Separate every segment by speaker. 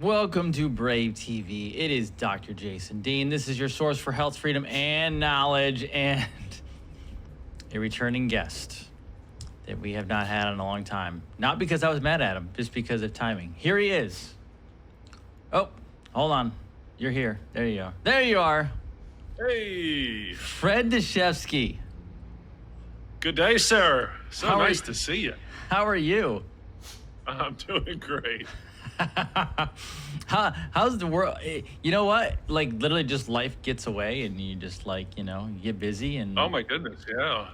Speaker 1: Welcome to Brave TV. It is Dr. Jason Dean. This is your source for health, freedom, and knowledge, and a returning guest that we have not had in a long time. Not because I was mad at him, just because of timing. Here he is. Oh, hold on. You're here. There you are. There you are.
Speaker 2: Hey.
Speaker 1: Fred Dashevsky.
Speaker 2: Good day, sir. So
Speaker 1: How are
Speaker 2: nice
Speaker 1: you?
Speaker 2: to see you.
Speaker 1: How are you?
Speaker 2: I'm doing great.
Speaker 1: How's the world? You know what? Like, literally just life gets away and you just you get busy and...
Speaker 2: Oh my goodness, yeah.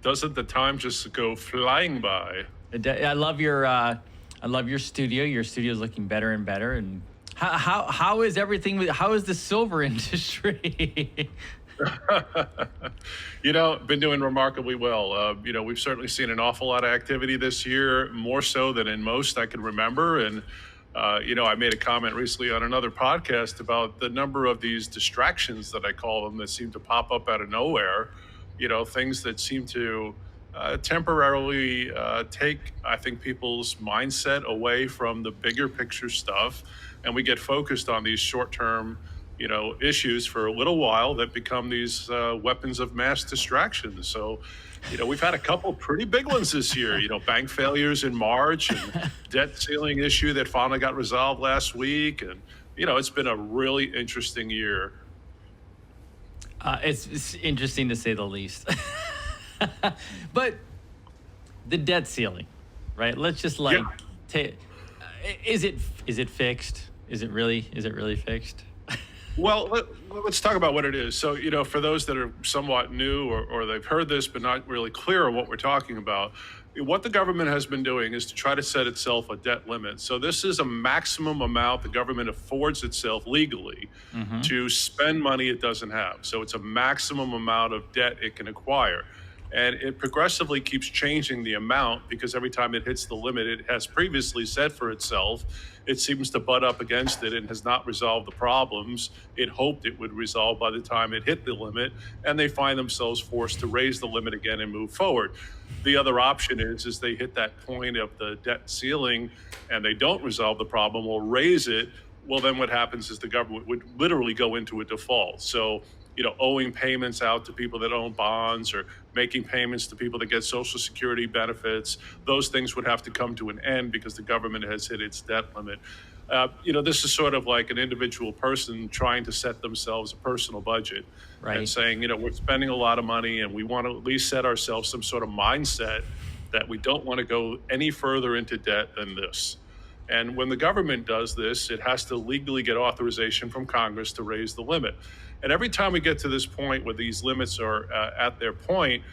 Speaker 2: Doesn't the time just go flying by?
Speaker 1: I love your studio. Your studio's looking better and better. And how is everything? How is the silver industry?
Speaker 2: Been doing remarkably well. We've certainly seen an awful lot of activity this year, more so than in most I can remember. And, I made a comment recently on another podcast about the number of these distractions that I call them that seem to pop up out of nowhere, things that seem to temporarily take, I think, people's mindset away from the bigger picture stuff. And we get focused on these short-term issues for a little while that become these weapons of mass distraction. So, we've had a couple pretty big ones this year, bank failures in March and debt ceiling issue that finally got resolved last week. And, it's been a really interesting year.
Speaker 1: It's interesting to say the least. But the debt ceiling, right? Let's just take, is it fixed? Is it really fixed?
Speaker 2: Well, let's talk about what it is. So, for those that are somewhat new or they've heard this but not really clear on what we're talking about, what the government has been doing is to try to set itself a debt limit. So this is a maximum amount the government affords itself legally to spend money it doesn't have. So it's a maximum amount of debt it can acquire. And it progressively keeps changing the amount because every time it hits the limit it has previously set for itself, it seems to butt up against it and has not resolved the problems it hoped it would resolve by the time it hit the limit, and they find themselves forced to raise the limit again and move forward. The other option is they hit that point of the debt ceiling and they don't resolve the problem or raise it. Well, then what happens is the government would literally go into a default. So, owing payments out to people that own bonds or making payments to people that get Social Security benefits, those things would have to come to an end because the government has hit its debt limit. This is sort of like an individual person trying to set themselves a personal budget, right? And saying, we're spending a lot of money and we want to at least set ourselves some sort of mindset that we don't want to go any further into debt than this. And when the government does this, it has to legally get authorization from Congress to raise the limit. And every time we get to this point where these limits are at their point,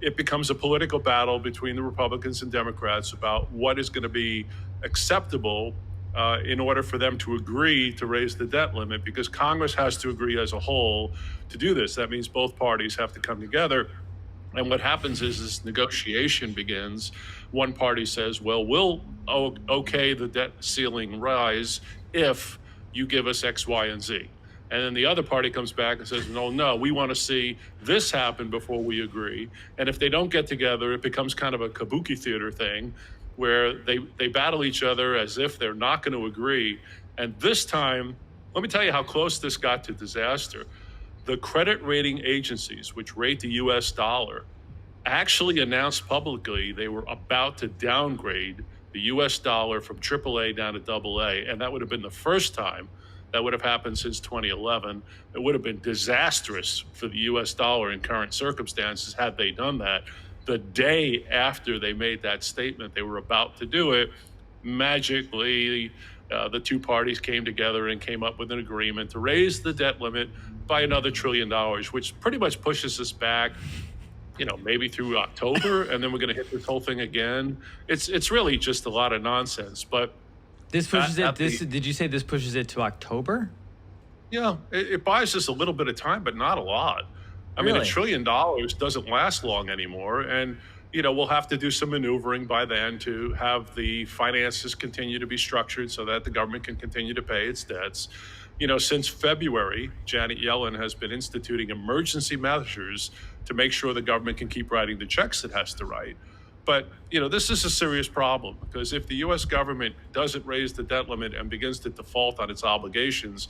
Speaker 2: it becomes a political battle between the Republicans and Democrats about what is going to be acceptable in order for them to agree to raise the debt limit, because Congress has to agree as a whole to do this. That means both parties have to come together. And what happens is this negotiation begins. One party says, well, we'll okay the debt ceiling rise if you give us X, Y, and Z. And then the other party comes back and says, no, we want to see this happen before we agree. And if they don't get together, it becomes kind of a kabuki theater thing where they battle each other as if they're not going to agree. And this time, let me tell you how close this got to disaster. The credit rating agencies, which rate the U.S. dollar, actually announced publicly they were about to downgrade the U.S. dollar from AAA down to AA. And that would have been the first time that would have happened since 2011. It would have been disastrous for the U.S. dollar in current circumstances had they done that. The day after they made that statement, they were about to do it, magically, the two parties came together and came up with an agreement to raise the debt limit by another $1 trillion, which pretty much pushes us back, maybe through October, and then we're going to hit this whole thing again. It's really just a lot of nonsense. But
Speaker 1: this pushes did you say this pushes it to October?
Speaker 2: Yeah, it buys us a little bit of time, but not a lot. I mean, $1 trillion doesn't last long anymore. And, we'll have to do some maneuvering by then to have the finances continue to be structured so that the government can continue to pay its debts. Since February, Janet Yellen has been instituting emergency measures to make sure the government can keep writing the checks it has to write. But, this is a serious problem because if the U.S. government doesn't raise the debt limit and begins to default on its obligations,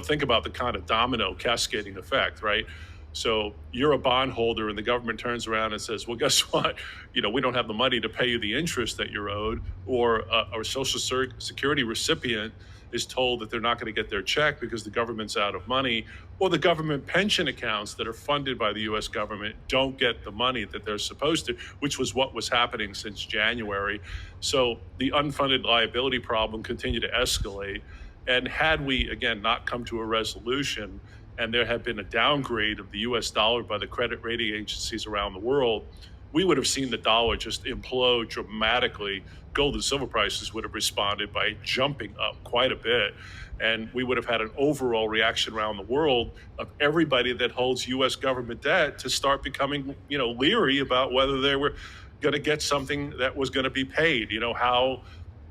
Speaker 2: think about the kind of domino cascading effect, right? So you're a bondholder and the government turns around and says, well, guess what? We don't have the money to pay you the interest that you're owed, or a Social Security recipient is told that they're not going to get their check because the government's out of money, or the government pension accounts that are funded by the U.S. government don't get the money that they're supposed to, which was what was happening since January. So the unfunded liability problem continued to escalate. And had we, again, not come to a resolution and there had been a downgrade of the U.S. dollar by the credit rating agencies around the world, we would have seen the dollar just implode dramatically. Gold and silver prices would have responded by jumping up quite a bit. And we would have had an overall reaction around the world of everybody that holds U.S. government debt to start becoming, leery about whether they were going to get something that was going to be paid. How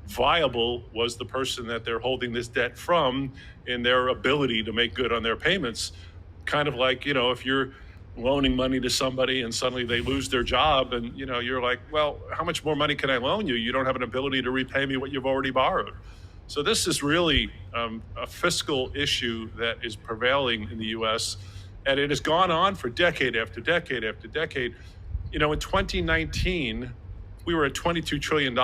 Speaker 2: viable was the person that they're holding this debt from in their ability to make good on their payments? Kind of like, if you're loaning money to somebody and suddenly they lose their job and, you're like, well, how much more money can I loan you? You don't have an ability to repay me what you've already borrowed. So this is really a fiscal issue that is prevailing in the U.S., and it has gone on for decade after decade after decade. In 2019, we were at $22 trillion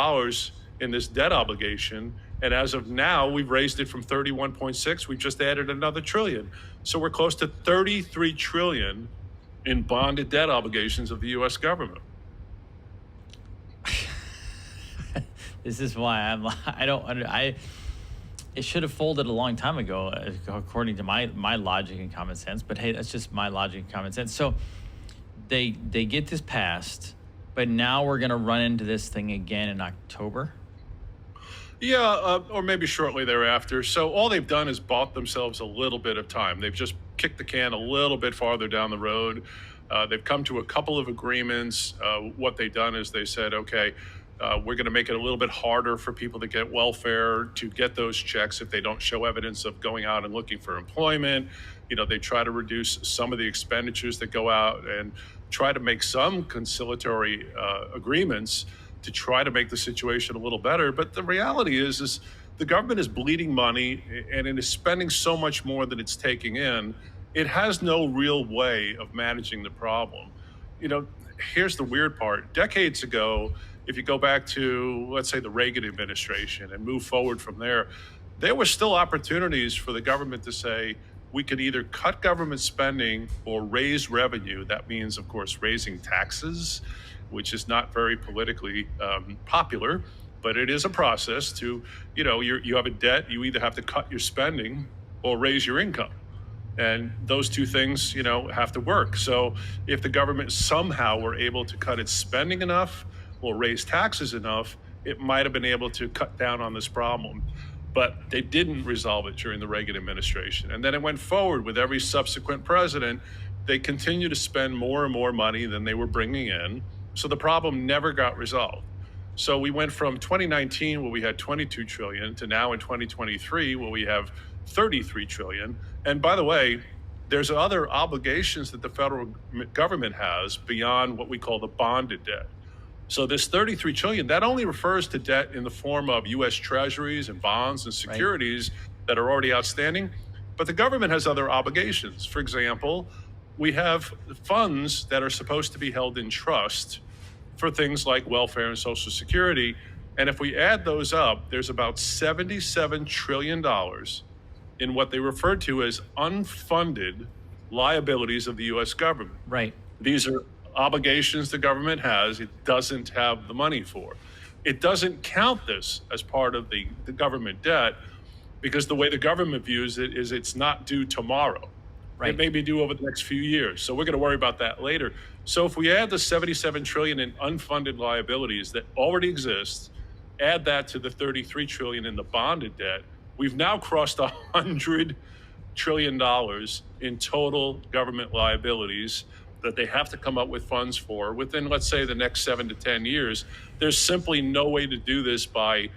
Speaker 2: in this debt obligation. And as of now, we've raised it from 31.6. We've just added another trillion. So we're close to 33 trillion in bonded debt obligations of the U.S. government.
Speaker 1: This is why it should have folded a long time ago, according to my logic and common sense. But hey, that's just my logic and common sense. So they get this passed, but now we're going to run into this thing again in October.
Speaker 2: Yeah, or maybe shortly thereafter. So all they've done is bought themselves a little bit of time. They've just kicked the can a little bit farther down the road. They've come to a couple of agreements. What they've done is they said, okay, we're going to make it a little bit harder for people to get welfare, to get those checks if they don't show evidence of going out and looking for employment. They try to reduce some of the expenditures that go out and try to make some conciliatory agreements to try to make the situation a little better. But the reality is the government is bleeding money and it is spending so much more than it's taking in. It has no real way of managing the problem. Here's the weird part. Decades ago, if you go back to, let's say, the Reagan administration and move forward from there were still opportunities for the government to say, we could either cut government spending or raise revenue. That means, of course, raising taxes, which is not very politically popular, but it is a process to, you have a debt, you either have to cut your spending or raise your income. And those two things, have to work. So if the government somehow were able to cut its spending enough or raise taxes enough, it might have been able to cut down on this problem. But they didn't resolve it during the Reagan administration. And then it went forward with every subsequent president. They continue to spend more and more money than they were bringing in. So the problem never got resolved. So we went from 2019, where we had 22 trillion, to now in 2023, where we have 33 trillion. And by the way, there's other obligations that the federal government has beyond what we call the bonded debt. So this 33 trillion, that only refers to debt in the form of U.S. treasuries and bonds and securities that are already outstanding. But the government has other obligations. For example, we have funds that are supposed to be held in trust for things like welfare and Social Security. And if we add those up, there's about $77 trillion in what they refer to as unfunded liabilities of the U.S. government.
Speaker 1: Right.
Speaker 2: These are obligations the government has, it doesn't have the money for. It doesn't count this as part of the government debt because the way the government views it is it's not due tomorrow. Right. It may be due over the next few years. So we're going to worry about that later. So if we add the 77 trillion in unfunded liabilities that already exist, add that to the 33 trillion in the bonded debt, we've now crossed $100 trillion in total government liabilities that they have to come up with funds for within, let's say, the next 7 to 10 years. There's simply no way to do this by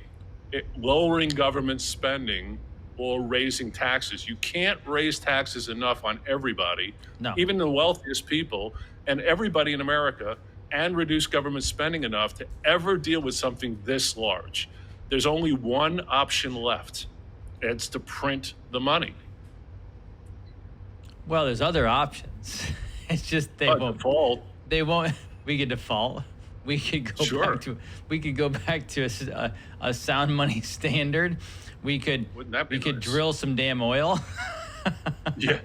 Speaker 2: lowering government spending or raising taxes. You can't raise taxes enough on everybody, even the wealthiest people, and everybody in America and reduce government spending enough to ever deal with something this large. There's only one option left. It's to print the money.
Speaker 1: Well, there's other options. It's just they won't.
Speaker 2: Default.
Speaker 1: They won't. We could default. We could go
Speaker 2: Sure.
Speaker 1: back to. We could go back to a sound money standard. We could.
Speaker 2: Wouldn't that be
Speaker 1: We could
Speaker 2: nice?
Speaker 1: drill some damn oil.
Speaker 2: Yeah.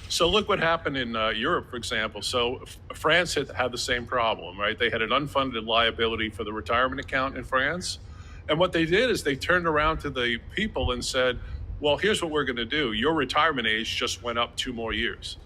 Speaker 2: So look what happened in Europe, for example. So France had the same problem, right? They had an unfunded liability for the retirement account in France. And what they did is they turned around to the people and said, well, here's what we're going to do. Your retirement age just went up 2 more years.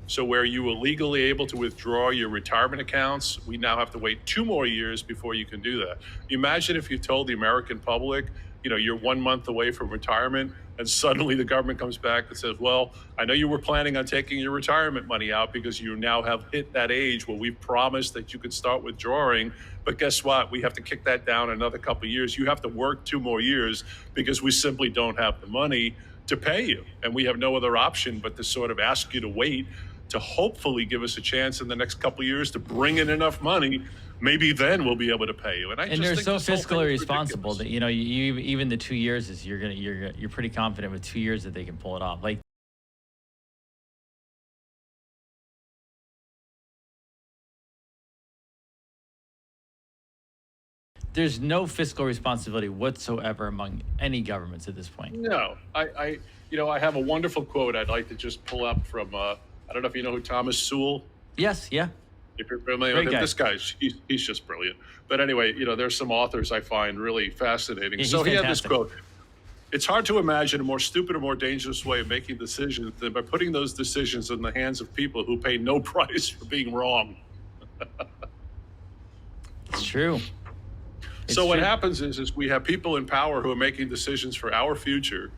Speaker 2: So where you were legally able to withdraw your retirement accounts, we now have to wait 2 more years before you can do that. Imagine if you told the American public, you're 1 month away from retirement, and suddenly the government comes back and says, well, I know you were planning on taking your retirement money out because you now have hit that age where we promised that you could start withdrawing. But guess what? We have to kick that down another couple of years. You have to work 2 more years because we simply don't have the money to pay you. And we have no other option but to sort of ask you to wait to hopefully give us a chance in the next couple of years to bring in enough money. Maybe then we'll be able to pay you.
Speaker 1: And they're so fiscally responsible that you even the 2 years is you're pretty confident with 2 years that they can pull it off. Like, there's no fiscal responsibility whatsoever among any governments at this point.
Speaker 2: No, I have a wonderful quote I'd like to just pull up from. I don't know if you know who Thomas Sewell.
Speaker 1: Yes, yeah.
Speaker 2: If you're familiar
Speaker 1: Great
Speaker 2: with him,
Speaker 1: guy.
Speaker 2: this guy's he's just brilliant. But anyway, there's some authors I find really fascinating.
Speaker 1: Yeah, he's
Speaker 2: So he had this
Speaker 1: fantastic.
Speaker 2: quote: "It's hard to imagine a more stupid or more dangerous way of making decisions than by putting those decisions in the hands of people who pay no price for being wrong."
Speaker 1: It's true.
Speaker 2: So what
Speaker 1: true.
Speaker 2: happens is we have people in power who are making decisions for our future.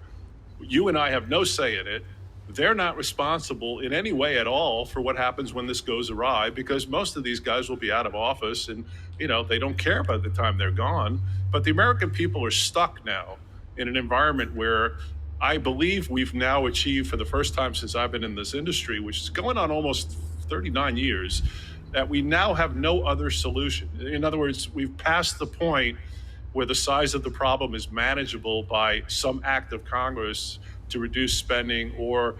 Speaker 2: You and I have no say in it. They're not responsible in any way at all for what happens when this goes awry, because most of these guys will be out of office and, they don't care by the time they're gone. But the American people are stuck now in an environment where I believe we've now achieved, for the first time since I've been in this industry, which is going on almost 39 years, that we now have no other solution. In other words, we've passed the point where the size of the problem is manageable by some act of Congress to reduce spending or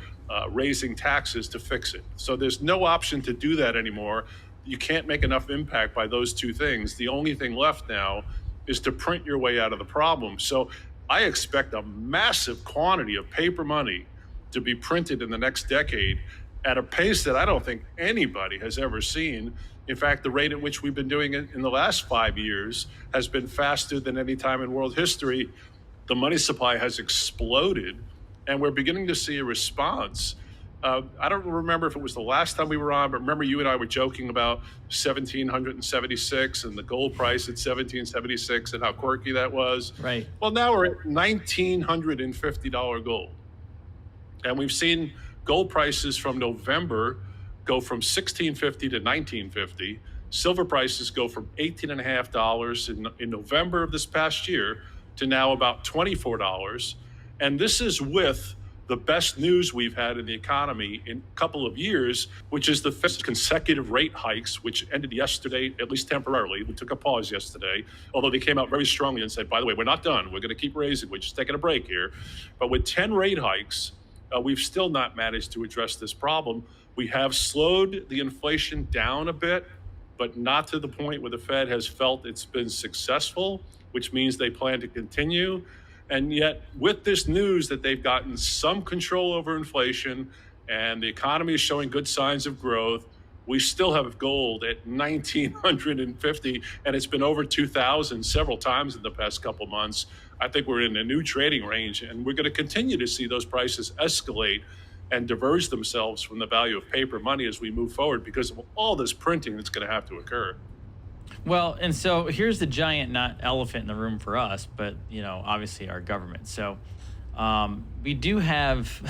Speaker 2: raising taxes to fix it. So there's no option to do that anymore. You can't make enough impact by those two things. The only thing left now is to print your way out of the problem. So I expect a massive quantity of paper money to be printed in the next decade at a pace that I don't think anybody has ever seen. In fact, the rate at which we've been doing it in the last 5 years has been faster than any time in world history. The money supply has exploded, and we're beginning to see a response. I don't remember if it was the last time we were on, but remember you and I were joking about 1,776 and the gold price at 1,776 and how quirky that was.
Speaker 1: Right.
Speaker 2: Well, now we're at $1,950 gold. And we've seen gold prices from November go from $1,650 to $1,950. Silver prices go from $18.50 in November of this past year to now about $24. And this is with the best news we've had in the economy in a couple of years, which is the Fed's consecutive rate hikes, which ended yesterday, at least temporarily. We took a pause yesterday, although they came out very strongly and said, by the way, we're not done. We're going to keep raising. We're just taking a break here. But with 10 rate hikes, we've still not managed to address this problem. We have slowed the inflation down a bit, but not to the point where the Fed has felt it's been successful, which means they plan to continue. And yet, with this news that they've gotten some control over inflation and the economy is showing good signs of growth, we still have gold at 1,950, and it's been over 2,000 several times in the past couple months. I think we're in a new trading range, and we're going to continue to see those prices escalate and diverge themselves from the value of paper money as we move forward because of all this printing that's going to have to occur.
Speaker 1: Well, and so here's the giant, not elephant in the room for us, but, obviously our government. So we do have,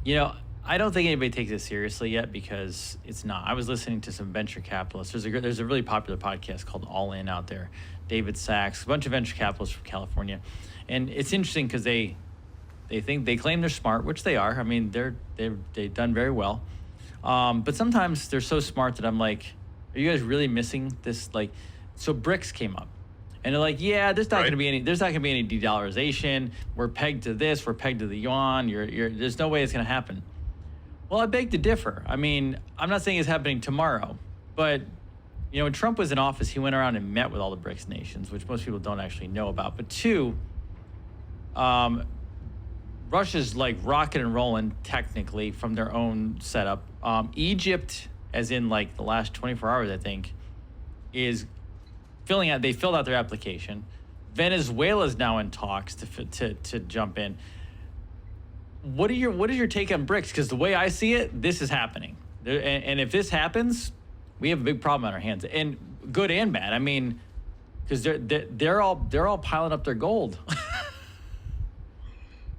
Speaker 1: I don't think anybody takes it seriously yet because it's not. I was listening to some venture capitalists. There's a really popular podcast called All In out there. David Sachs, a bunch of venture capitalists from California. And it's interesting because they claim they're smart, which they are. I mean, they've done very well. But sometimes they're so smart that I'm like, Are you guys really missing this? Like, so BRICS came up, and they're like, yeah, there's not
Speaker 2: Right.
Speaker 1: going to be any, there's not going to be any de-dollarization. We're pegged to this. We're pegged to the yuan. There's no way it's going to happen. Well, I beg to differ. I mean, I'm not saying it's happening tomorrow, but when Trump was in office, he went around and met with all the BRICS nations, which most people don't actually know about. But two, Russia's like rocking and rolling technically from their own setup. Egypt, as in like the last 24 hours, I think, is filling out. They filled out their application. Venezuela's now in talks to jump in. What is your take on BRICS? Because the way I see it, this is happening, and if this happens, we have a big problem on our hands, and good and bad. I mean, because they're all piling up their gold.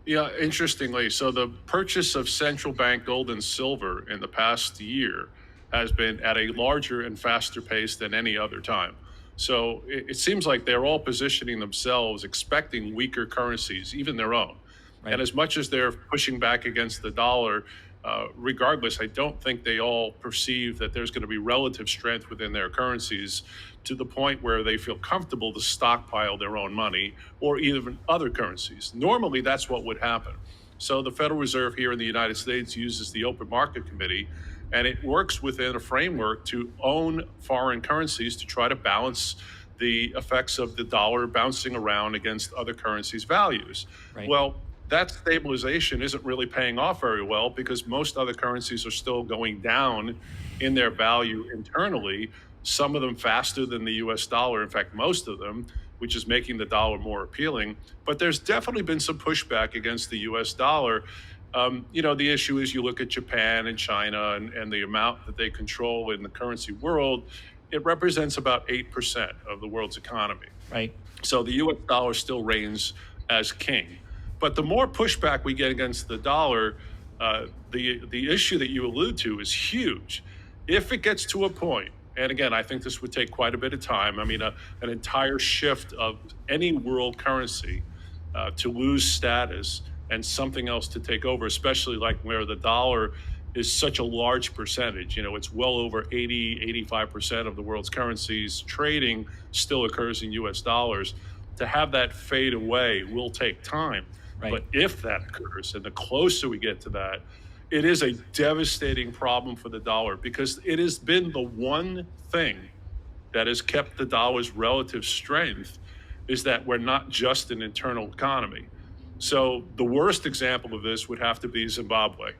Speaker 2: Yeah, interestingly, so the purchase of central bank gold and silver in the past year has been at a larger and faster pace than any other time. So it seems like they're all positioning themselves, expecting weaker currencies, even their own.
Speaker 1: Right.
Speaker 2: And as much as they're pushing back against the dollar, regardless, I don't think they all perceive that there's going to be relative strength within their currencies to the point where they feel comfortable to stockpile their own money or even other currencies. Normally, that's what would happen. So the Federal Reserve here in the United States uses the Open Market Committee, and it works within a framework to own foreign currencies to try to balance the effects of the dollar bouncing around against other currencies' values.
Speaker 1: Right.
Speaker 2: Well, that stabilization isn't really paying off very well because most other currencies are still going down in their value internally, some of them faster than the US dollar, in fact, most of them, which is making the dollar more appealing. But there's definitely been some pushback against the US dollar. The issue is you look at Japan and China and the amount that they control in the currency world, it represents about 8% of the world's economy.
Speaker 1: Right.
Speaker 2: So the US dollar still reigns as king. But the more pushback we get against the dollar, the issue that you allude to is huge. If it gets to a point, and again, I think this would take quite a bit of time. I mean, an entire shift of any world currency to lose status and something else to take over, especially like where the dollar is such a large percentage. It's well over 85% of the world's currencies trading still occurs in US dollars. To have that fade away will take time.
Speaker 1: Right.
Speaker 2: But if that occurs, and the closer we get to that, it is a devastating problem for the dollar because it has been the one thing that has kept the dollar's relative strength is that we're not just an internal economy. So the worst example of this would have to be Zimbabwe.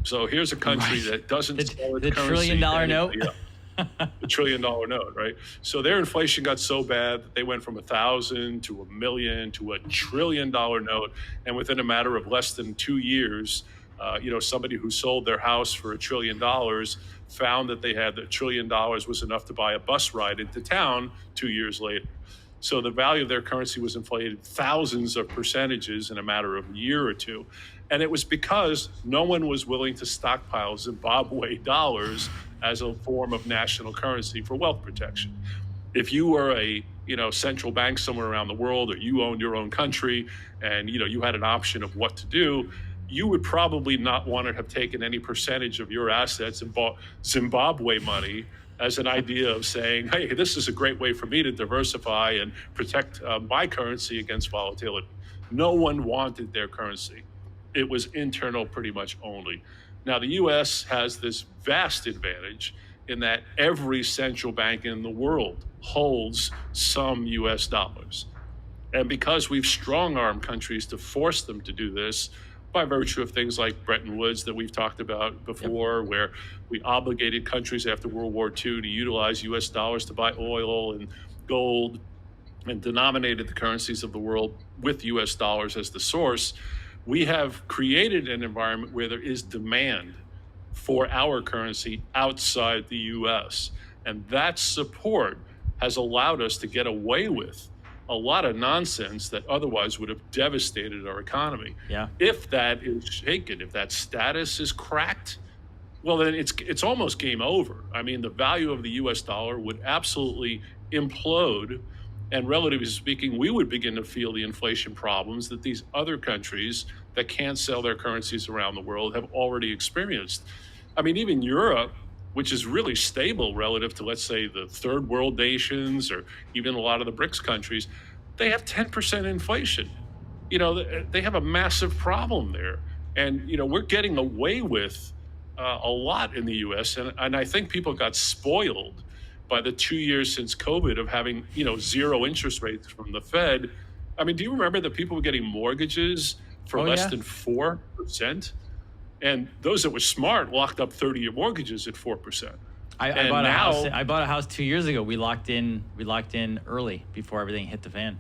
Speaker 2: So here's a country that doesn't sell its
Speaker 1: the
Speaker 2: currency
Speaker 1: $1 trillion note.
Speaker 2: The $1 trillion note, right? So their inflation got so bad that they went from 1,000 to 1 million to $1 trillion note, and within a matter of less than 2 years, somebody who sold their house for $1 trillion found that they had $1 trillion was enough to buy a bus ride into town 2 years later. So the value of their currency was inflated thousands of percentages in a matter of a year or two. And it was because no one was willing to stockpile Zimbabwe dollars as a form of national currency for wealth protection. If you were a central bank somewhere around the world, or you owned your own country and you had an option of what to do, you would probably not want to have taken any percentage of your assets and bought Zimbabwe money as an idea of saying, hey, this is a great way for me to diversify and protect my currency against volatility. No one wanted their currency. It was internal pretty much only. Now, the U.S. has this vast advantage in that every central bank in the world holds some U.S. dollars. And because we've strong-armed countries to force them to do this, by virtue of things like Bretton Woods that we've talked about before, where we obligated countries after World War II to utilize U.S. dollars to buy oil and gold and denominated the currencies of the world with U.S. dollars as the source, we have created an environment where there is demand for our currency outside the U.S. And that support has allowed us to get away with a lot of nonsense that otherwise would have devastated our economy.
Speaker 1: Yeah.
Speaker 2: If that is shaken, if that status is cracked, well, then it's almost game over. I mean, the value of the U.S. dollar would absolutely implode. And relatively speaking, we would begin to feel the inflation problems that these other countries that can't sell their currencies around the world have already experienced. I mean, even Europe which is really stable relative to, let's say, the third world nations or even a lot of the BRICS countries, they have 10% inflation. They have a massive problem there. And, we're getting away with a lot in the US. And I think people got spoiled by the 2 years since COVID of having, zero interest rates from the Fed. I mean, do you remember that people were getting mortgages for
Speaker 1: Oh,
Speaker 2: less
Speaker 1: yeah.
Speaker 2: than 4%? And those that were smart locked up 30-year mortgages at 4%.
Speaker 1: I
Speaker 2: And
Speaker 1: bought a house.
Speaker 2: now,
Speaker 1: I bought a house 2 years ago. We locked in early before everything hit the fan.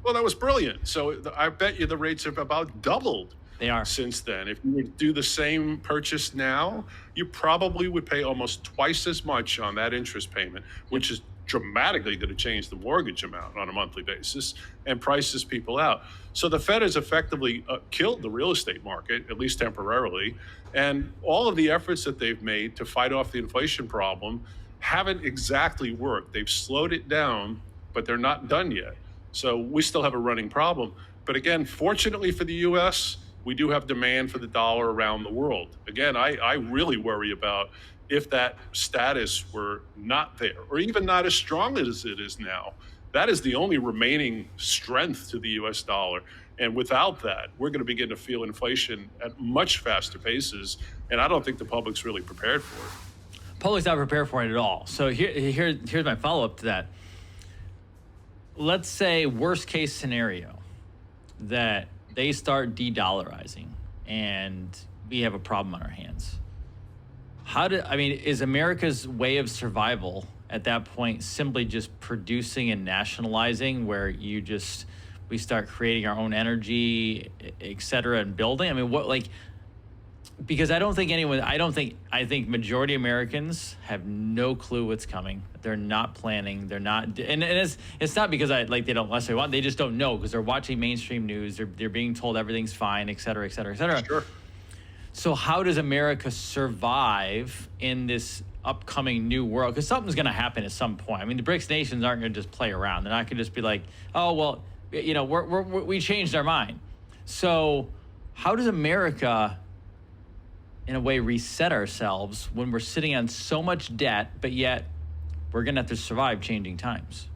Speaker 2: well, that was brilliant. So I bet you the rates have about doubled
Speaker 1: They are.
Speaker 2: since then. If you would do the same purchase now, you probably would pay almost twice as much on that interest payment, which is dramatically going to change the mortgage amount on a monthly basis and prices people out. So the Fed has effectively killed the real estate market, at least temporarily. And all of the efforts that they've made to fight off the inflation problem haven't exactly worked. They've slowed it down, but they're not done yet. So we still have a running problem. But again, fortunately for the US, we do have demand for the dollar around the world. Again, I really worry about if that status were not there, or even not as strong as it is now. That is the only remaining strength to the US dollar. And without that, we're going to begin to feel inflation at much faster paces. And I don't think the public's really prepared for it.
Speaker 1: Public's not prepared for it at all. So here's my follow-up to that. Let's say worst case scenario that they start de-dollarizing and we have a problem on our hands. Is America's way of survival at that point simply just producing and nationalizing, where we start creating our own energy, et cetera, and building? I mean, because I think majority Americans have no clue what's coming. They're not planning. They're not, and it's not because they don't necessarily want. They just don't know because they're watching mainstream news. They're being told everything's fine, et cetera, et cetera, et cetera.
Speaker 2: Sure.
Speaker 1: So how does America survive in this upcoming new world? Because something's going to happen at some point. I mean, the BRICS nations aren't going to just play around. They're not going to just be like, oh, well, we changed our mind. So how does America, in a way, reset ourselves when we're sitting on so much debt, but yet we're going to have to survive changing times?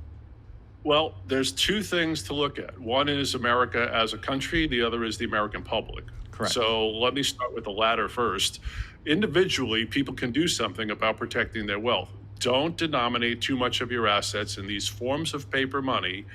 Speaker 2: Well, there's two things to look at. One is America as a country. The other is the American public.
Speaker 1: Correct.
Speaker 2: So let me start with the latter first. Individually, people can do something about protecting their wealth. Don't denominate too much of your assets in these forms of paper money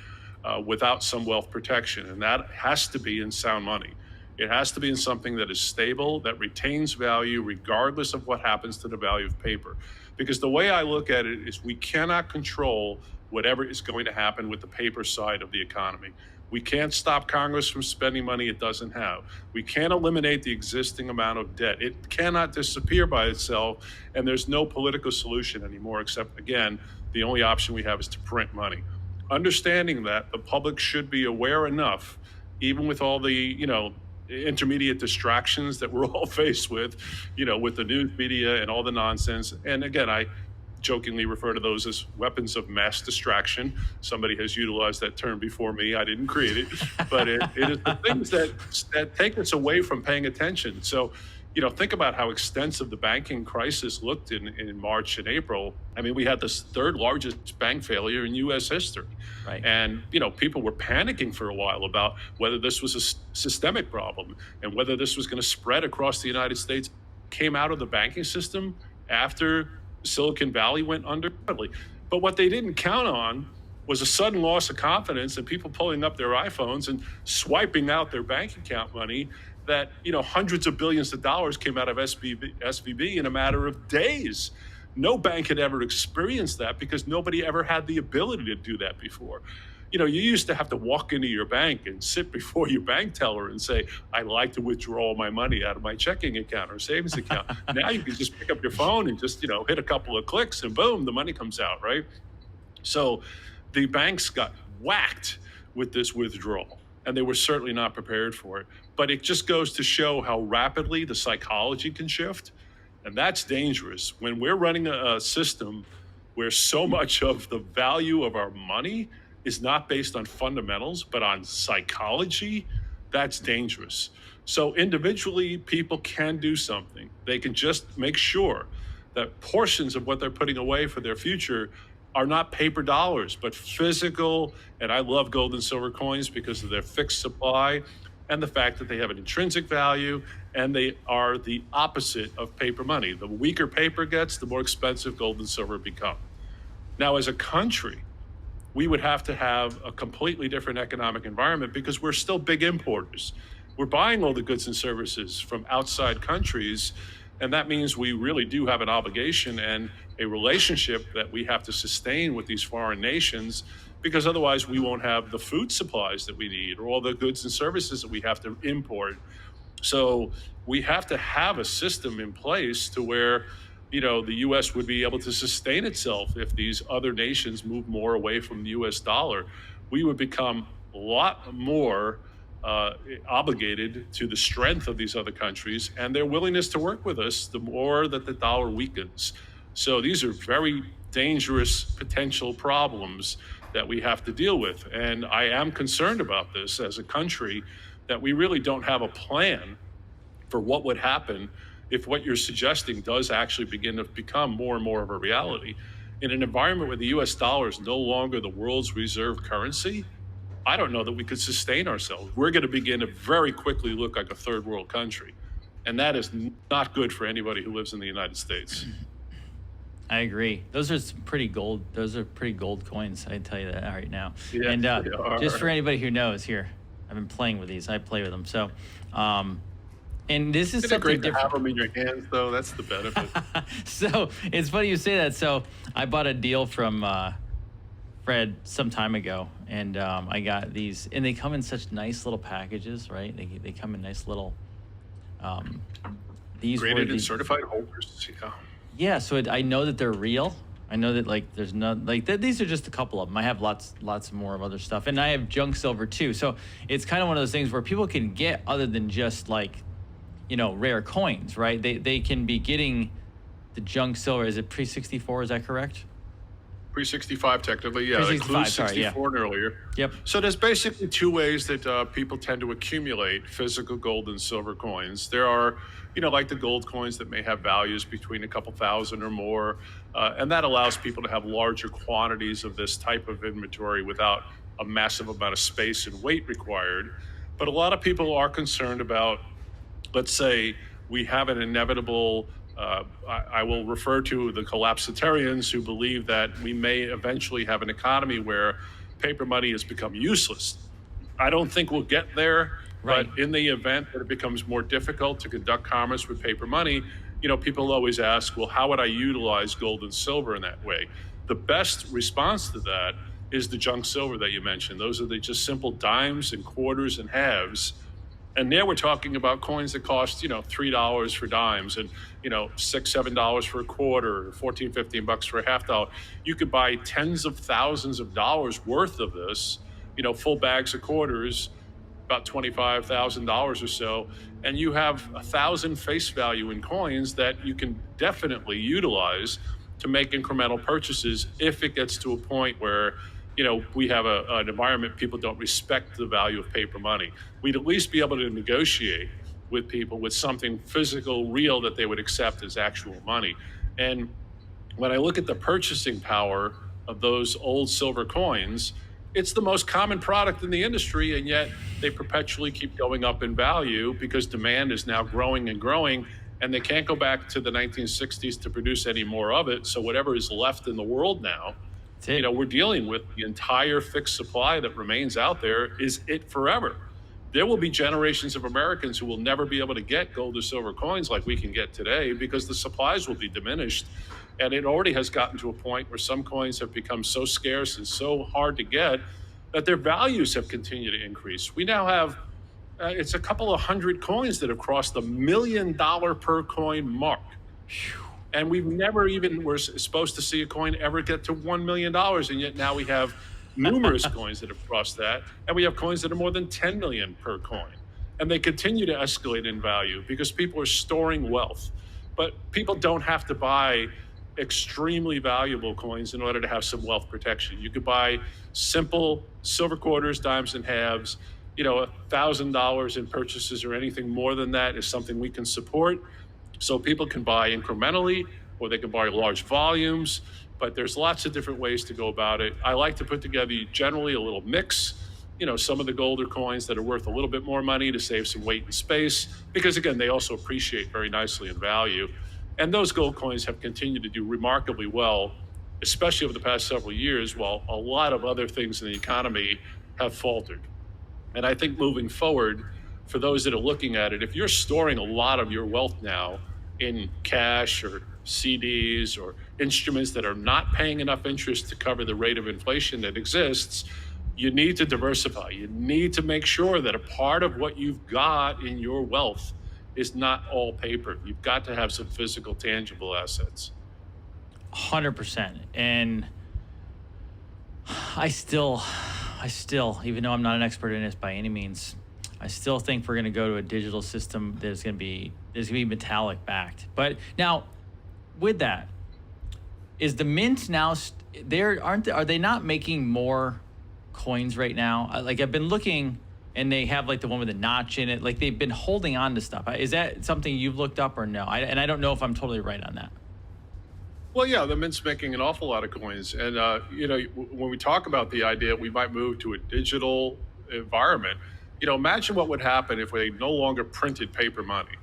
Speaker 2: without some wealth protection. And that has to be in sound money. It has to be in something that is stable, that retains value regardless of what happens to the value of paper. Because the way I look at it is we cannot control whatever is going to happen with the paper side of the economy. We can't stop Congress from spending money it doesn't have. We can't eliminate the existing amount of debt. It cannot disappear by itself, and there's no political solution anymore except, again, the only option we have is to print money. Understanding that, the public should be aware enough, even with all the, intermediate distractions that we're all faced with, with the news media and all the nonsense. And again, I jokingly refer to those as weapons of mass distraction. Somebody has utilized that term before me. I didn't create it, but it is the things that take us away from paying attention. So, think about how extensive the banking crisis looked in March and April. I mean, we had the third largest bank failure in U.S. history.
Speaker 1: Right.
Speaker 2: And, people were panicking for a while about whether this was a systemic problem and whether this was going to spread across the United States. Came out of the banking system after Silicon Valley went under. But what they didn't count on was a sudden loss of confidence and people pulling up their iPhones and swiping out their bank account money that, hundreds of billions of dollars came out of SVB in a matter of days. No bank had ever experienced that because nobody ever had the ability to do that before. You used to have to walk into your bank and sit before your bank teller and say, I'd like to withdraw all my money out of my checking account or savings account. Now you can just pick up your phone and just, hit a couple of clicks and boom, the money comes out, right? So the banks got whacked with this withdrawal and they were certainly not prepared for it. But it just goes to show how rapidly the psychology can shift. And that's dangerous. When we're running a system where so much of the value of our money is not based on fundamentals, but on psychology, that's dangerous. So individually, people can do something. They can just make sure that portions of what they're putting away for their future are not paper dollars, but physical. And I love gold and silver coins because of their fixed supply and the fact that they have an intrinsic value, and they are the opposite of paper money. The weaker paper gets, the more expensive gold and silver become. Now, as a country, we would have to have a completely different economic environment because we're still big importers. We're buying all the goods and services from outside countries, and that means we really do have an obligation and a relationship that we have to sustain with these foreign nations, because otherwise we won't have the food supplies that we need or all the goods and services that we have to import. So we have to have a system in place to where, you know, the U.S. would be able to sustain itself. If these other nations move more away from the U.S. dollar, we would become a lot more obligated to the strength of these other countries and their willingness to work with us the more that the dollar weakens. So these are very dangerous potential problems that we have to deal with. And I am concerned about this as a country, that we really don't have a plan for what would happen if what you're suggesting does actually begin to become more and more of a reality. In an environment where the US dollar is no longer the world's reserve currency, I don't know that we could sustain ourselves. We're going to begin to very quickly look like a third world country. And that is not good for anybody who lives in the United States.
Speaker 1: I agree. Those are some pretty gold. Those are pretty gold coins. I tell you that right now.
Speaker 2: Yeah,
Speaker 1: and
Speaker 2: they are.
Speaker 1: just for anybody who knows, here, I've been playing with these. I play with them. So, and this is
Speaker 2: Isn't it
Speaker 1: something
Speaker 2: great
Speaker 1: different.
Speaker 2: to have them in your hands, though? That's the benefit.
Speaker 1: So it's funny you say that. So I bought a deal from Fred some time ago, and I got these, and they come in such nice little packages, right? They come in nice little. These
Speaker 2: Graded
Speaker 1: were
Speaker 2: and certified holders. Yeah.
Speaker 1: Yeah, so I know that they're real. I know that like there's not like these are just a couple of them. I have lots more of other stuff, and I have junk silver too. So it's kind of one of those things where people can get other than just like, you know, rare coins, right? They can be getting the junk silver. Is it pre-64? Is that correct?
Speaker 2: Pre-65 technically, yeah. That
Speaker 1: Pre-65,
Speaker 2: includes
Speaker 1: sorry,
Speaker 2: 64 and earlier.
Speaker 1: Yep.
Speaker 2: So there's basically two ways that people tend to accumulate physical gold and silver coins. There are, you know, like the gold coins that may have values between a couple thousand or more, and that allows people to have larger quantities of this type of inventory without a massive amount of space and weight required. But a lot of people are concerned about, let's say, we have an inevitable I will refer to the collapsitarians who believe that we may eventually have an economy where paper money has become useless. I don't think we'll get there,
Speaker 1: Right.
Speaker 2: but in the event that it becomes more difficult to conduct commerce with paper money, you know, people always ask, well, how would I utilize gold and silver in that way? The best response to that is the junk silver that you mentioned. Those are the just simple dimes and quarters and halves. And there we're talking about coins that cost, you know, $3 for dimes and, you know, $6, $7 for a quarter, 14, 15 bucks for a half dollar. You could buy tens of thousands of dollars worth of this, you know, full bags of quarters, about $25,000 or so. And you have 1,000 face value in coins that you can definitely utilize to make incremental purchases if it gets to a point where, you know, we have an environment people don't respect the value of paper money. We'd at least be able to negotiate with people with something physical, real, that they would accept as actual money. And when I look at the purchasing power of those old silver coins, it's the most common product in the industry, and yet they perpetually keep going up in value because demand is now growing and growing, and they can't go back to the 1960s to produce any more of it. So whatever is left in the world now, you know, we're dealing with the entire fixed supply that remains out there is it forever. There will be generations of Americans who will never be able to get gold or silver coins like we can get today because the supplies will be diminished. And it already has gotten to a point where some coins have become so scarce and so hard to get that their values have continued to increase. We now have, it's a couple of hundred coins that have crossed the $1 million per coin mark. And we've never even were supposed to see a coin ever get to $1 million. And yet now we have numerous coins that have crossed that. And we have coins that are more than 10 million per coin. And they continue to escalate in value because people are storing wealth. But people don't have to buy extremely valuable coins in order to have some wealth protection. You could buy simple silver quarters, dimes, and halves. You know, $1,000 in purchases or anything more than that is something we can support. So people can buy incrementally or they can buy large volumes. But there's lots of different ways to go about it. I like to put together generally a little mix. Some of the golder coins that are worth a little bit more money to save some weight and space, because again, they also appreciate very nicely in value. And those gold coins have continued to do remarkably well, especially over the past several years, while a lot of other things in the economy have faltered. And I think moving forward, for those that are looking at it, if you're storing a lot of your wealth now in cash or CDs or instruments that are not paying enough interest to cover the rate of inflation that exists, you need to diversify. You need to make sure that a part of what you've got in your wealth is not all paper. You've got to have some physical, tangible assets.
Speaker 1: 100%. And I still, even though I'm not an expert in this by any means, I still think we're going to go to a digital system there's going to be metallic backed. But now, with that, is the mint now are they not making more coins right now? Like, I've been looking, and they have like the one with the notch in it. Like, they've been holding on to stuff. Is that something you've looked up or no? And I don't know if I'm totally right on that.
Speaker 2: Well, yeah, the mint's making an awful lot of coins. And, when we talk about the idea we might move to a digital environment, imagine what would happen if we no longer printed paper money.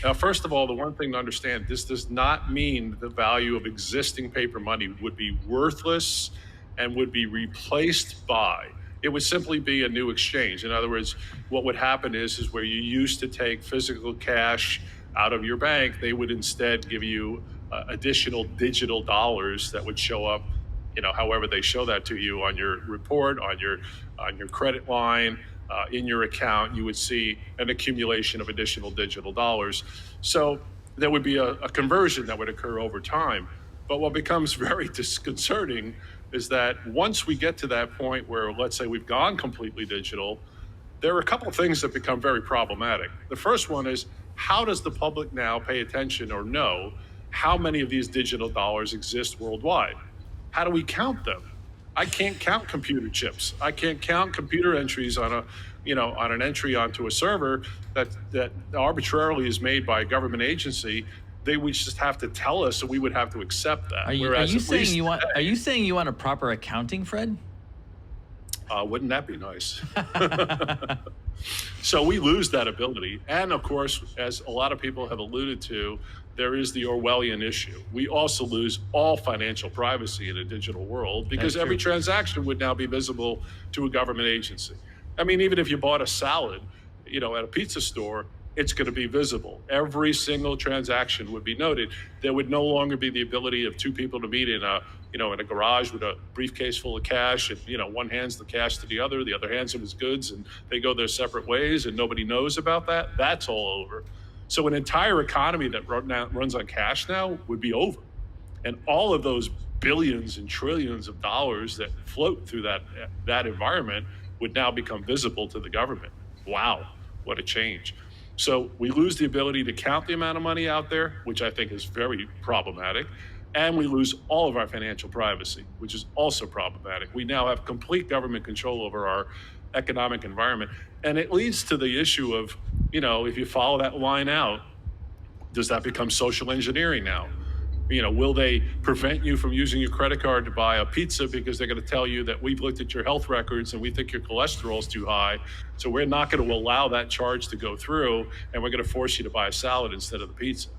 Speaker 2: Now, first of all, the one thing to understand, this does not mean the value of existing paper money would be worthless and would be replaced by. It would simply be a new exchange. In other words, what would happen is where you used to take physical cash out of your bank, they would instead give you additional digital dollars that would show up, however they show that to you on your report, on your credit line, in your account. You would see an accumulation of additional digital dollars. So there would be a conversion that would occur over time. But what becomes very disconcerting is that once we get to that point where, let's say, we've gone completely digital, there are a couple of things that become very problematic. The first one is, how does the public now pay attention or know how many of these digital dollars exist worldwide? How do we count them? I can't count computer chips. I can't count computer entries on an entry onto a server that arbitrarily is made by a government agency. They would just have to tell us, so we would have to accept that.
Speaker 1: Are you saying you want a proper accounting, Fred?
Speaker 2: Wouldn't that be nice? So we lose that ability. And of course, as a lot of people have alluded to, there is the Orwellian issue. We also lose all financial privacy in a digital world because every transaction would now be visible to a government agency. I mean, even if you bought a salad, at a pizza store, it's going to be visible. Every single transaction would be noted. There would no longer be the ability of two people to meet in a garage with a briefcase full of cash, and one hands the cash to the other hands him his goods, and they go their separate ways, and nobody knows about that. That's all over. So an entire economy that runs on cash now would be over, and all of those billions and trillions of dollars that float through that environment would now become visible to the government. Wow, what a change. So we lose the ability to count the amount of money out there, which I think is very problematic. And we lose all of our financial privacy, which is also problematic. We now have complete government control over our economic environment. And it leads to the issue of, if you follow that line out, does that become social engineering now? Will they prevent you from using your credit card to buy a pizza because they're going to tell you that we've looked at your health records and we think your cholesterol is too high, so we're not going to allow that charge to go through, and we're going to force you to buy a salad instead of the pizza?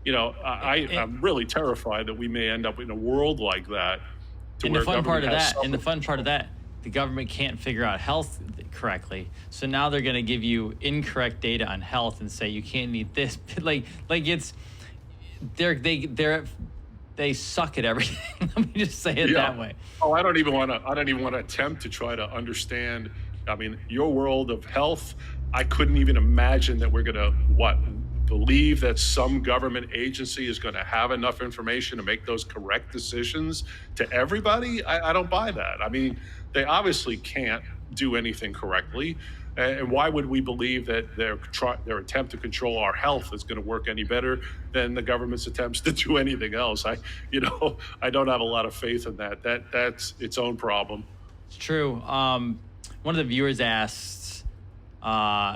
Speaker 2: I'm really terrified that we may end up in a world like that.
Speaker 1: And the fun part of that, the government can't figure out health correctly, so now they're going to give you incorrect data on health and say you can't eat this. They suck at everything. Let me just say it that way.
Speaker 2: Oh, I don't even want to attempt to try to understand. I mean, your world of health, I couldn't even imagine that we're going to believe that some government agency is going to have enough information to make those correct decisions to everybody. I don't buy that. I mean, they obviously can't do anything correctly. And why would we believe that their attempt to control our health is going to work any better than the government's attempts to do anything else? I don't have a lot of faith in that. That's its own problem.
Speaker 1: It's true. One of the viewers asked,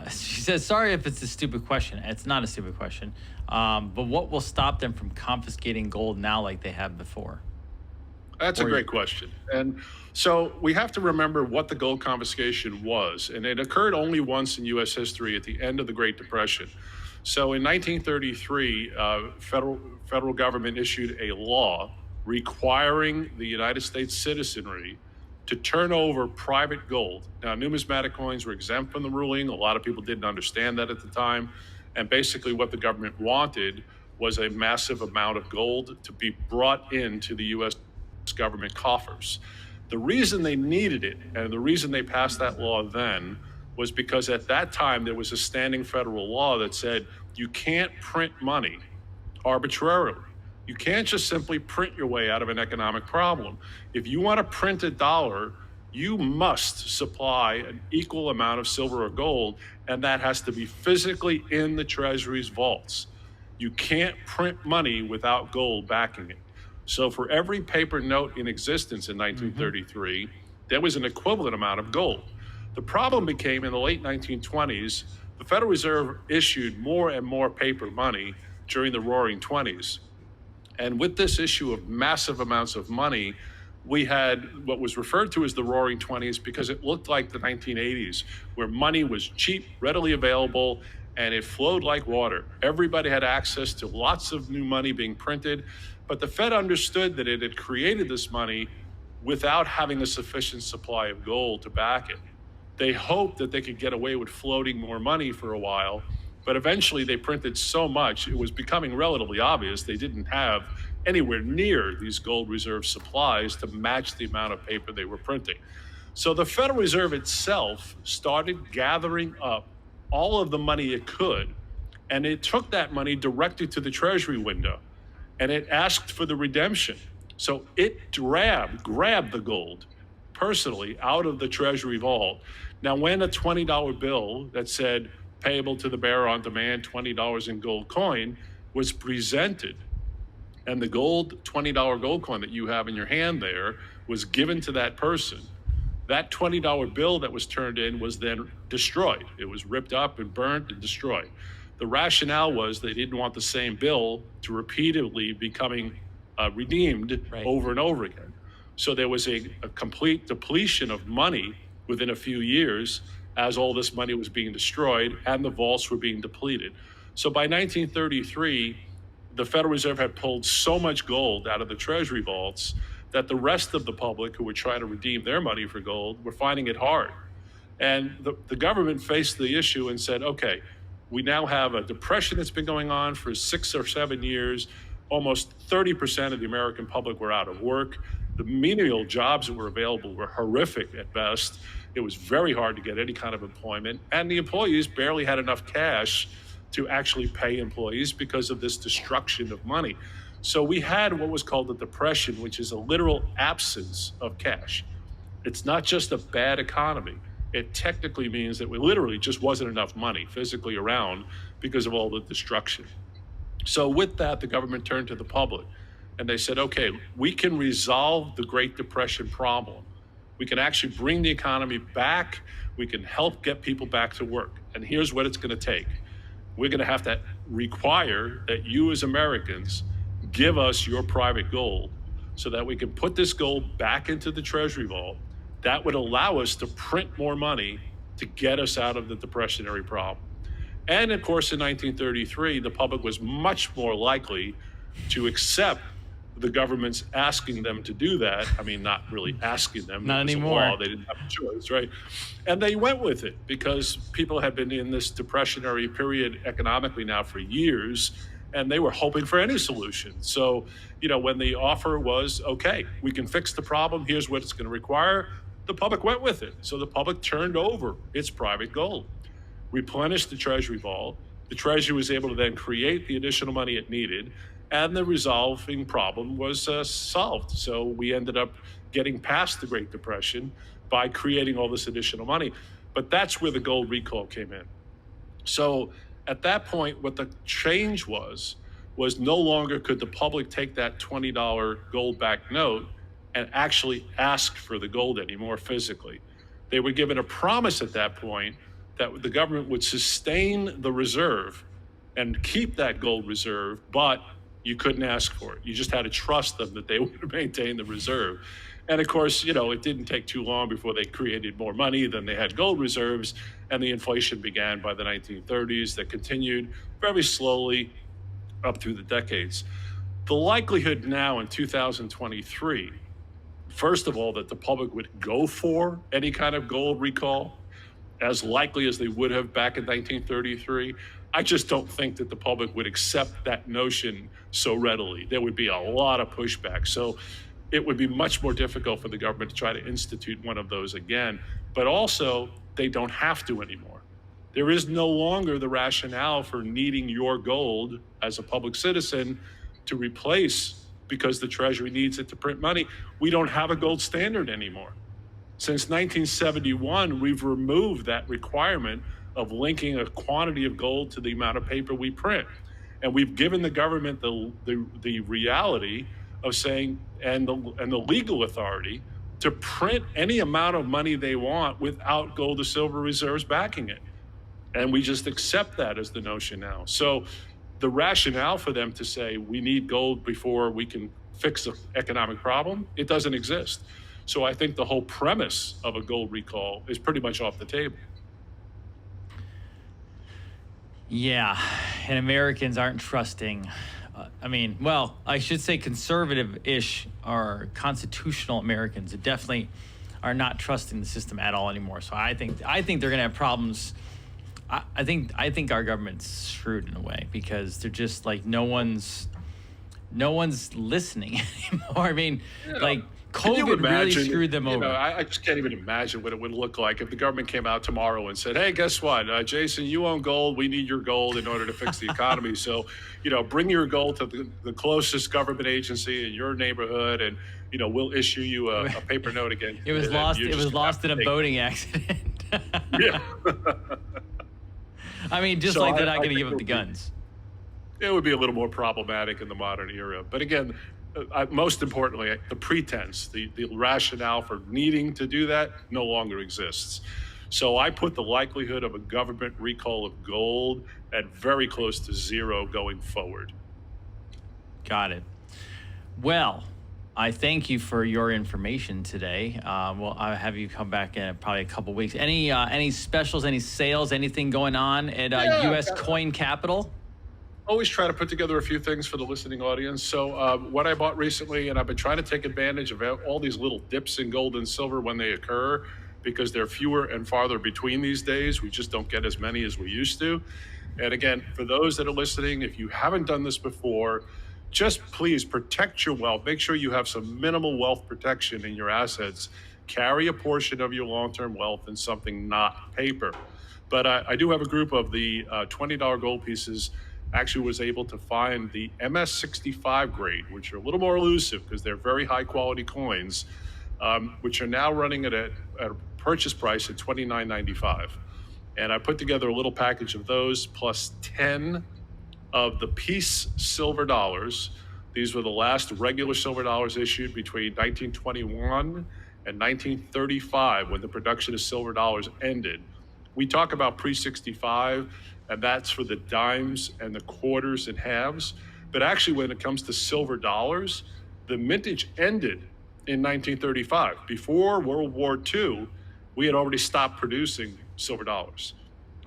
Speaker 1: She says, sorry if it's a stupid question. It's not a stupid question. But what will stop them from confiscating gold now like they have before?
Speaker 2: That's a great question. And so we have to remember what the gold confiscation was. And it occurred only once in U.S. history at the end of the Great Depression. So in 1933, federal government issued a law requiring the United States citizenry to turn over private gold. Now, numismatic coins were exempt from the ruling. A lot of people didn't understand that at the time. And basically what the government wanted was a massive amount of gold to be brought into the U.S. government coffers. The reason they needed it and the reason they passed that law then was because at that time there was a standing federal law that said you can't print money arbitrarily. You can't just simply print your way out of an economic problem. If you want to print a dollar, you must supply an equal amount of silver or gold, and that has to be physically in the Treasury's vaults. You can't print money without gold backing it. So for every paper note in existence in 1933, there was an equivalent amount of gold. The problem became in the late 1920s, the Federal Reserve issued more and more paper money during the Roaring '20s. And with this issue of massive amounts of money, we had what was referred to as the Roaring '20s because it looked like the 1980s, where money was cheap, readily available, and it flowed like water. Everybody had access to lots of new money being printed, but the Fed understood that it had created this money without having a sufficient supply of gold to back it. They hoped that they could get away with floating more money for a while, but eventually they printed so much, it was becoming relatively obvious they didn't have anywhere near these gold reserve supplies to match the amount of paper they were printing. So the Federal Reserve itself started gathering up all of the money it could, and it took that money directly to the Treasury window, and it asked for the redemption. So it grabbed the gold personally out of the Treasury vault. Now, when a $20 bill that said payable to the bearer on demand, $20 in gold coin, was presented, and the $20 gold coin that you have in your hand there was given to that person, that $20 bill that was turned in was then destroyed. It was ripped up and burnt and destroyed. The rationale was they didn't want the same bill to repeatedly becoming redeemed over and over again. So there was a complete depletion of money within a few years as all this money was being destroyed and the vaults were being depleted. So by 1933, the Federal Reserve had pulled so much gold out of the Treasury vaults that the rest of the public who were trying to redeem their money for gold were finding it hard. And the government faced the issue and said, okay, we now have a depression that's been going on for 6 or 7 years. Almost 30% of the American public were out of work. The menial jobs that were available were horrific at best. It was very hard to get any kind of employment, and the employees barely had enough cash to actually pay employees because of this destruction of money. So we had what was called the Depression, which is a literal absence of cash. It's not just a bad economy. It technically means that we literally just wasn't enough money physically around because of all the destruction. So with that, the government turned to the public and they said, okay, we can resolve the Great Depression problem. We can actually bring the economy back. We can help get people back to work. And here's what it's going to take. We're going to have to require that you as Americans give us your private gold so that we can put this gold back into the Treasury vault. That would allow us to print more money to get us out of the depressionary problem. And of course, in 1933, the public was much more likely to accept the government's asking them to do that. I mean, not really asking them.
Speaker 1: Not anymore.
Speaker 2: Law. They didn't have a choice, right? And they went with it because people had been in this depressionary period economically now for years, and they were hoping for any solution. So, when the offer was, okay, we can fix the problem, here's what it's going to require, the public went with it. So the public turned over its private gold, replenished the Treasury vault. The Treasury was able to then create the additional money it needed, and the resolving problem was solved. So we ended up getting past the Great Depression by creating all this additional money. But that's where the gold recall came in. So at that point, what the change was no longer could the public take that $20 gold-backed note and actually ask for the gold anymore physically. They were given a promise at that point that the government would sustain the reserve and keep that gold reserve, but you couldn't ask for it. You just had to trust them that they would maintain the reserve. And of course, it didn't take too long before they created more money than they had gold reserves, and the inflation began by the 1930s that continued very slowly up through the decades. The likelihood now in 2023, first of all, that the public would go for any kind of gold recall, as likely as they would have back in 1933, I just don't think that the public would accept that notion so readily. There would be a lot of pushback. So it would be much more difficult for the government to try to institute one of those again. But also, they don't have to anymore. There is no longer the rationale for needing your gold as a public citizen to replace, because the Treasury needs it to print money. We don't have a gold standard anymore. Since 1971, we've removed that requirement of linking a quantity of gold to the amount of paper we print. And we've given the government the reality of saying, and the legal authority to print any amount of money they want without gold or silver reserves backing it. And we just accept that as the notion now. So the rationale for them to say we need gold before we can fix the economic problem, it doesn't exist. So I think the whole premise of a gold recall is pretty much off the table.
Speaker 1: Yeah, and Americans aren't trusting. I should say conservative-ish or constitutional Americans definitely are not trusting the system at all anymore. So I think they're going to have problems. I think our government's screwed in a way, because they're just like no one's listening anymore. COVID really screwed them over.
Speaker 2: I just can't even imagine what it would look like if the government came out tomorrow and said, hey, guess what? Jason, you own gold. We need your gold in order to fix the economy. So, bring your gold to the closest government agency in your neighborhood, and, we'll issue you a paper note again.
Speaker 1: It was lost in a boating accident.
Speaker 2: Yeah.
Speaker 1: Just like they're not going to give up the guns.
Speaker 2: It would be a little more problematic in the modern era. But again, most importantly, the pretense, the rationale for needing to do that no longer exists. So I put the likelihood of a government recall of gold at very close to zero going forward.
Speaker 1: Got it. Well, I thank you for your information today. I'll have you come back in probably a couple weeks. Any specials, any sales, anything going on at U.S. Coin Capital?
Speaker 2: Always try to put together a few things for the listening audience. So what I bought recently, and I've been trying to take advantage of all these little dips in gold and silver when they occur, because they're fewer and farther between these days. We just don't get as many as we used to. And again, for those that are listening, if you haven't done this before, just please protect your wealth. Make sure you have some minimal wealth protection in your assets. Carry a portion of your long-term wealth in something not paper. But I do have a group of the $20 gold pieces. Actually was able to find the MS65 grade, which are a little more elusive because they're very high quality coins, which are now running at a purchase price at $29.95. And I put together a little package of those plus 10 of the piece silver dollars. These were the last regular silver dollars issued between 1921 and 1935, when the production of silver dollars ended. We talk about pre-65, and that's for the dimes and the quarters and halves. But actually, when it comes to silver dollars, the mintage ended in 1935. Before World War II, we had already stopped producing silver dollars.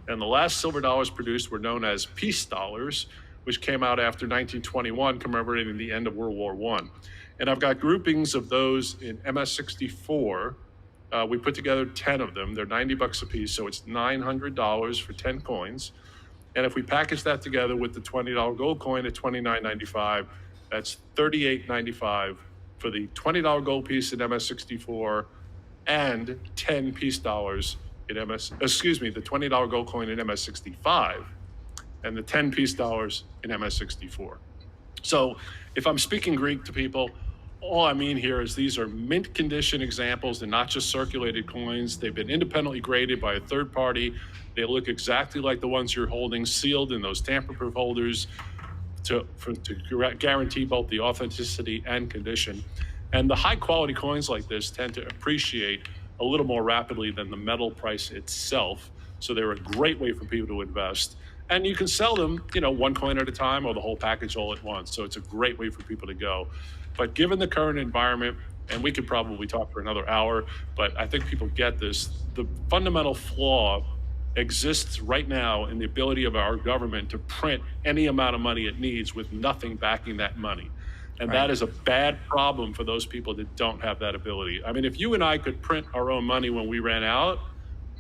Speaker 2: And the last silver dollars produced were known as peace dollars, which came out after 1921, commemorating the end of World War I. And I've got groupings of those in MS64. We put together 10 of them. They're $90 a piece, so it's $900 for 10 coins. And if we package that together with the $20 gold coin at $29.95, that's $38.95 for the $20 gold piece in MS64 and 10 peace dollars in the $20 gold coin in MS65 and the 10 peace dollars in MS64. So if I'm speaking Greek to people, all I mean here is these are mint condition examples. They're not just circulated coins. They've been independently graded by a third party. They look exactly like the ones you're holding, sealed in those tamper-proof holders to guarantee both the authenticity and condition. And the high quality coins like this tend to appreciate a little more rapidly than the metal price itself. So they're a great way for people to invest. And you can sell them, one coin at a time or the whole package all at once. So it's a great way for people to go. But given the current environment, and we could probably talk for another hour, but I think people get this, the fundamental flaw exists right now in the ability of our government to print any amount of money it needs with nothing backing that money. And
Speaker 1: Right.
Speaker 2: that is a bad problem for those people that don't have that ability. I mean, if you and I could print our own money when we ran out,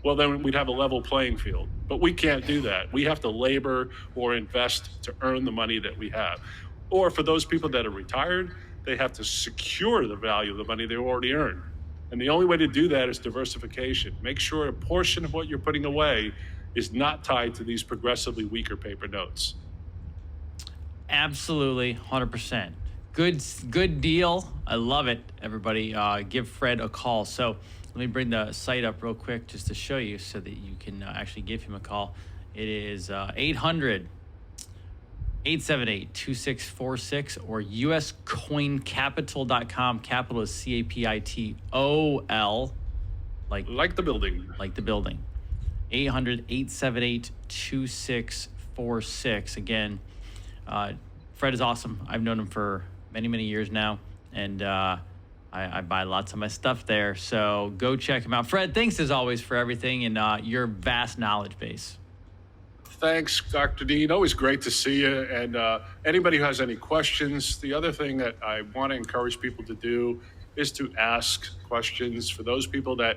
Speaker 2: well, then we'd have a level playing field. But we can't do that. We have to labor or invest to earn the money that we have. Or for those people that are retired, they have to secure the value of the money they already earned. And the only way to do that is diversification. Make sure a portion of what you're putting away is not tied to these progressively weaker paper notes.
Speaker 1: Absolutely, 100%. Good deal. I love it, everybody. Give Fred a call. So let me bring the site up real quick just to show you so that you can actually give him a call. It is 800-878-2646 or uscoincapital.com. Capital is CAPITOL,
Speaker 2: Like the building.
Speaker 1: like the building. 800-878-2646. Again, Fred is awesome. I've known him for many, many years now, and I buy lots of my stuff there. So go check him out. Fred, thanks as always for everything and your vast knowledge base.
Speaker 2: Thanks, Dr. Dean. Always great to see you. And anybody who has any questions, the other thing that I want to encourage people to do is to ask questions. For those people that,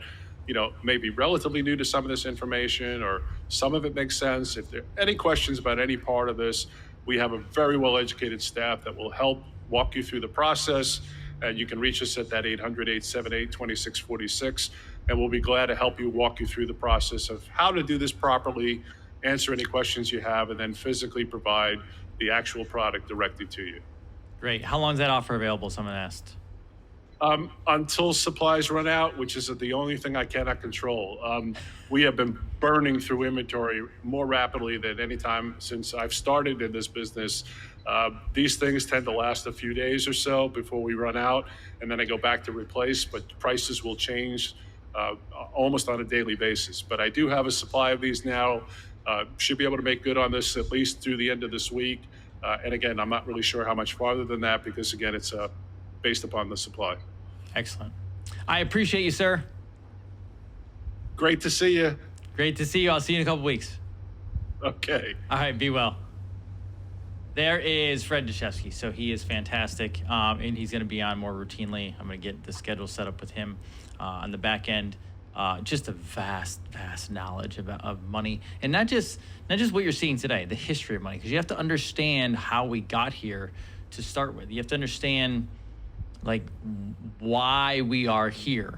Speaker 2: may be relatively new to some of this information or some of it makes sense, if there are any questions about any part of this, we have a very well-educated staff that will help walk you through the process. And you can reach us at that 800-878-2646. And we'll be glad to help you, walk you through the process of how to do this properly, answer any questions you have, and then physically provide the actual product directly to you.
Speaker 1: Great. How long is that offer available? Someone asked.
Speaker 2: Until supplies run out, which is the only thing I cannot control. We have been burning through inventory more rapidly than any time since I've started in this business. These things tend to last a few days or so before we run out, and then I go back to replace, but prices will change almost on a daily basis. But I do have a supply of these now. Should be able to make good on this at least through the end of this week. And again, I'm not really sure how much farther than that because, again, it's based upon the supply.
Speaker 1: Excellent. I appreciate you, sir.
Speaker 2: Great to see you.
Speaker 1: Great to see you. I'll see you in a couple weeks.
Speaker 2: Okay.
Speaker 1: All right, be well. There is Fred Dashevsky. So he is fantastic, and he's going to be on more routinely. I'm going to get the schedule set up with him on the back end. Just a vast knowledge of money, and not just what you're seeing today, the history of money, because you have to understand how we got here to start with. You have to understand why we are here.